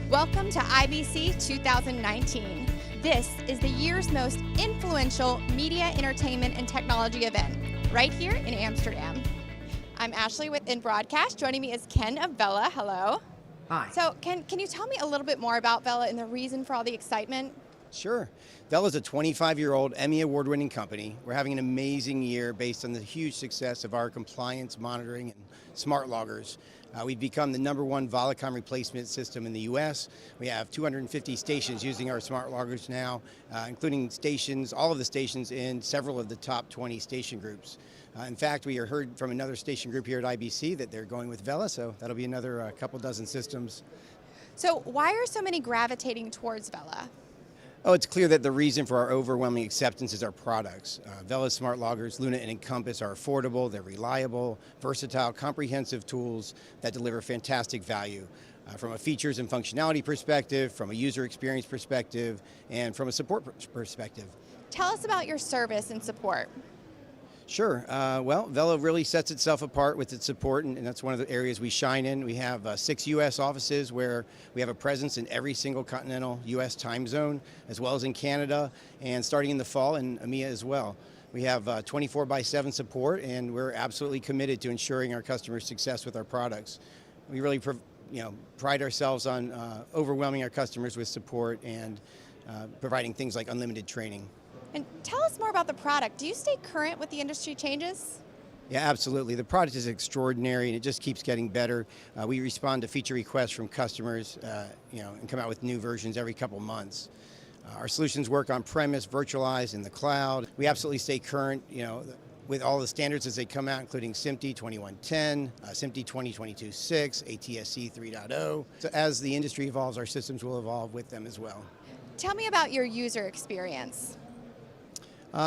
Welcome to IBC 2019. This is the year's most influential media, entertainment, and technology event, right here in Amsterdam. I'm Ashley with In Broadcast. Joining me is Ken of Vela. Hello. Hi. So, Ken, can you tell me a little bit more about Vela and the reason for all the excitement? Sure. Vela is a 25-year-old Emmy award-winning company. We're having an amazing year based on the huge success of our compliance monitoring and smart loggers. We've become the #1 Volicon-replacement system in the U.S. We have 250 stations using our smart loggers now, including stations, all of the stations in several of the top 20 station groups. In fact, we heard from another station group here at IBC that they're going with Vela, so that'll be another couple dozen systems. So, why are so many gravitating towards Vela? Oh, it's clear that the reason for our overwhelming acceptance is our products. Vela's smart loggers, Luna and Encompass, are affordable, they're reliable, versatile, comprehensive tools that deliver fantastic value from a features and functionality perspective, from a user experience perspective, and from a support perspective. Tell us about your service and support. Sure. Well, Vela really sets itself apart with its support, and that's one of the areas we shine in. We have 6 U.S. offices where we have a presence in every single continental U.S. time zone, as well as in Canada, and starting in the fall in EMEA as well. We have 24/7 support, and we're absolutely committed to ensuring our customers' success with our products. We really pride ourselves on overwhelming our customers with support and providing things like unlimited training. And tell us more about the product. Do you stay current with the industry changes? Yeah, absolutely. The product is extraordinary, and it just keeps getting better. We respond to feature requests from customers, and come out with new versions every couple months. Our solutions work on premise, virtualized, in the cloud. We absolutely stay current, with all the standards as they come out, including SMPTE 2110, SMPTE 2022-6, ATSC 3.0. So as the industry evolves, our systems will evolve with them as well. Tell me about your user experience.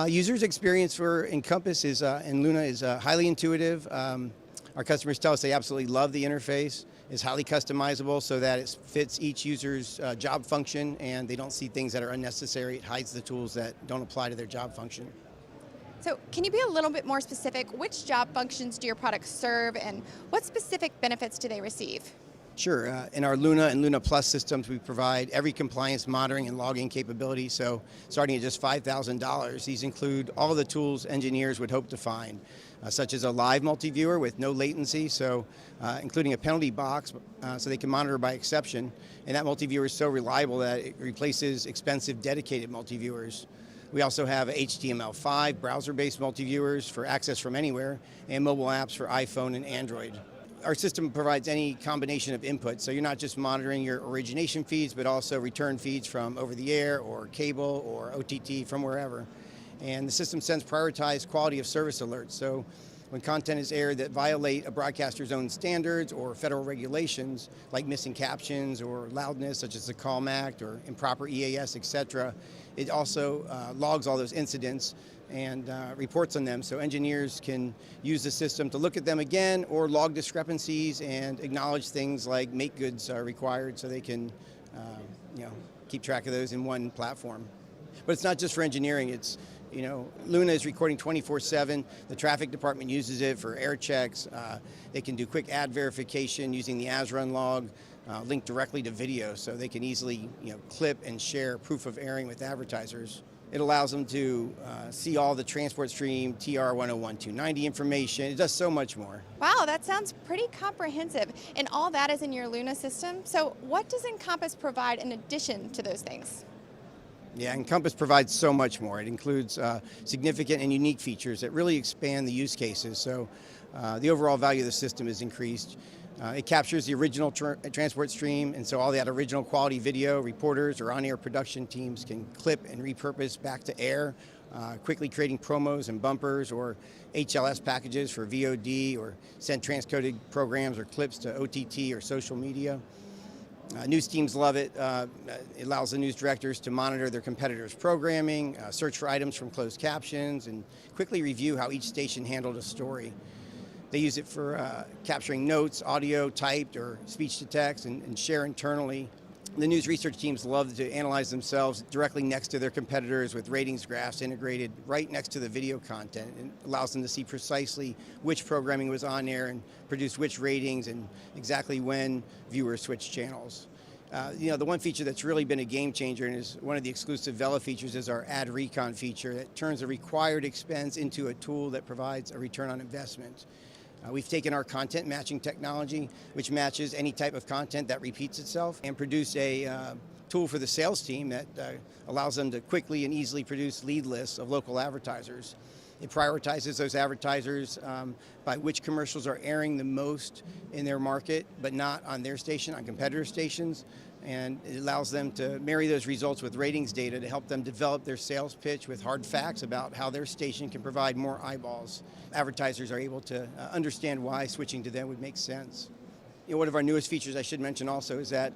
Users' experience for Encompass and Luna is highly intuitive. Our customers tell us they absolutely love the interface. It's highly customizable so that it fits each user's job function, and they don't see things that are unnecessary. It hides the tools that don't apply to their job function. So can you be a little bit more specific? Which job functions do your products serve, and what specific benefits do they receive? Sure. In our Luna and Luna Plus systems, we provide every compliance monitoring and logging capability. So starting at just $5,000, these include all of the tools engineers would hope to find, such as a live multi-viewer with no latency, so including a penalty box so they can monitor by exception. And that multi-viewer is so reliable that it replaces expensive dedicated multi-viewers. We also have HTML5 browser-based multi-viewers for access from anywhere, and mobile apps for iPhone and Android. Our system provides any combination of inputs, so you're not just monitoring your origination feeds, but also return feeds from over the air or cable or OTT from wherever. And the system sends prioritized quality of service alerts. So when content is aired that violate a broadcaster's own standards or federal regulations, like missing captions or loudness, such as the CALM Act or improper EAS, etc., it also logs all those incidents and reports on them, so engineers can use the system to look at them again or log discrepancies and acknowledge things like make goods are required, so they can keep track of those in one platform. But it's not just for engineering. It's Luna is recording 24/7. The traffic department uses it for air checks. They can do quick ad verification using the AsRun log, linked directly to video, so they can easily clip and share proof of airing with advertisers. It allows them to see all the transport stream, TR 101-290 information. It does so much more. Wow, that sounds pretty comprehensive. And all that is in your Luna system. So what does Encompass provide in addition to those things? Yeah, Encompass provides so much more. It includes significant and unique features that really expand the use cases. So the overall value of the system is increased. It captures the original transport stream, and so all that original quality video, reporters or on-air production teams can clip and repurpose back to air, quickly creating promos and bumpers or HLS packages for VOD, or send transcoded programs or clips to OTT or social media. News teams love it. It allows the news directors to monitor their competitors' programming, search for items from closed captions, and quickly review how each station handled a story. They use it for capturing notes, audio, typed, or speech to text, and share internally. The news research teams love to analyze themselves directly next to their competitors with ratings graphs integrated right next to the video content. It allows them to see precisely which programming was on air and produce which ratings and exactly when viewers switch channels. The one feature that's really been a game changer and is one of the exclusive Vela features is our Ad Recon feature that turns a required expense into a tool that provides a return on investment. We've taken our content matching technology, which matches any type of content that repeats itself, and produced a tool for the sales team that allows them to quickly and easily produce lead lists of local advertisers. It prioritizes those advertisers by which commercials are airing the most in their market, but not on their station, on competitor stations. And it allows them to marry those results with ratings data to help them develop their sales pitch with hard facts about how their station can provide more eyeballs. Advertisers are able to understand why switching to them would make sense. One of our newest features I should mention also is that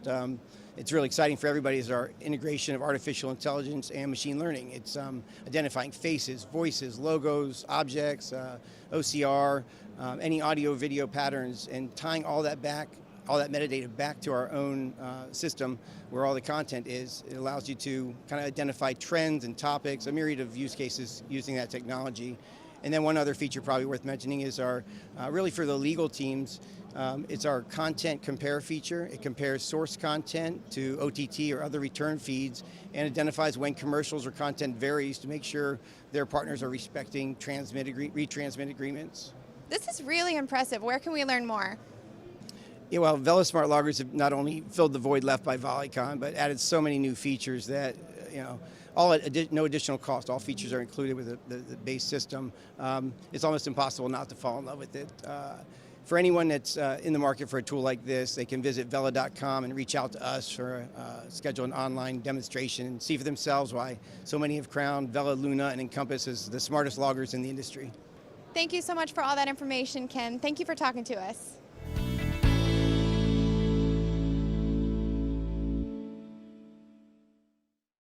it's really exciting for everybody is our integration of artificial intelligence and machine learning. It's identifying faces, voices, logos, objects, OCR, any audio, video patterns, and tying all that metadata back to our own system where all the content is. It allows you to kind of identify trends and topics, a myriad of use cases using that technology. And then one other feature probably worth mentioning is our, really for the legal teams, it's our content compare feature. It compares source content to OTT or other return feeds and identifies when commercials or content varies to make sure their partners are respecting retransmit agreements. This is really impressive. Where can we learn more? Yeah, well, Vela Smart Loggers have not only filled the void left by Volicon, but added so many new features that, all at no additional cost. All features are included with the base system. It's almost impossible not to fall in love with it. For anyone that's in the market for a tool like this, they can visit Vela.com and reach out to us for schedule an online demonstration and see for themselves why so many have crowned Vela Luna and Encompass as the smartest loggers in the industry. Thank you so much for all that information, Ken. Thank you for talking to us.